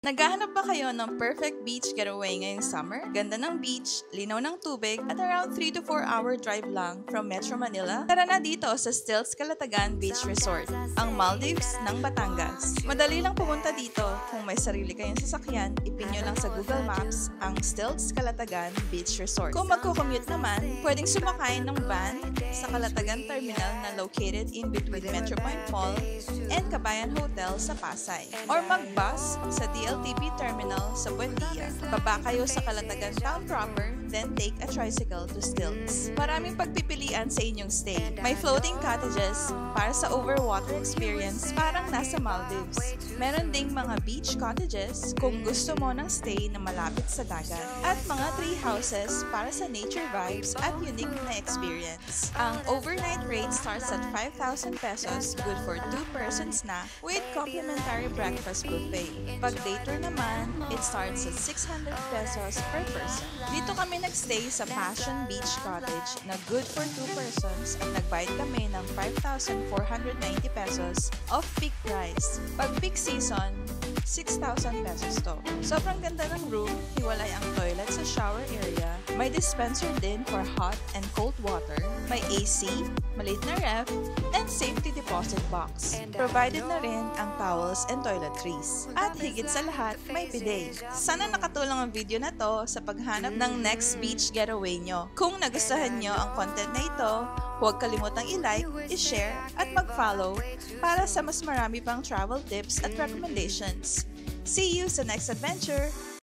Naghahanap ba kayo ng perfect beach getaway ngayong summer? Ganda ng beach, linaw ng tubig, at around 3 to 4 hour drive lang from Metro Manila? Tara na dito sa Stilts Calatagan Beach Resort, ang Maldives ng Batangas. Madali lang pumunta dito. Kung may sarili kayong sasakyan, ipin nyo lang sa Google Maps ang Stilts Calatagan Beach Resort. Kung magko-commute naman, pwedeng sumakay ng van sa Calatagan Terminal na located in between Metro Point Mall and Kabayan Hotel sa Pasay. Or mag-bus sa DLTP Terminal sa Buendia. Baba kayo sa Calatagan Town proper, then take a tricycle to Stilts. Maraming pagpipilian sa inyong stay. May floating cottages para sa overwater experience parang nasa Maldives. Meron ding mga beach cottages kung gusto mo ng stay na malapit sa dagat. At mga tree houses para sa nature vibes at unique na experience. Ang overnight rate starts at 5,000 pesos, good for 2 persons na, with complimentary breakfast buffet. Pag day tour naman, it starts at 600 pesos per person. Dito kami nagstay sa Passion Beach Cottage na good for 2 persons at nagbayad kami ng 5,490 pesos off peak price. Pag peak season, 6,000 pesos to. Sobrang ganda ng room, hiwalay ang toilet sa shower area, may dispenser din for hot and cold water, may AC, maliit na ref, and safety deposit box. Provided na rin ang towels and toiletries. At higit sa lahat, may bidet. Sana nakatulong ang video na to sa paghanap ng next beach getaway nyo. Kung nagustuhan nyo ang content na ito, huwag kalimutang i-like, i-share, at mag-follow para sa mas marami pang travel tips at recommendations. See you sa next adventure!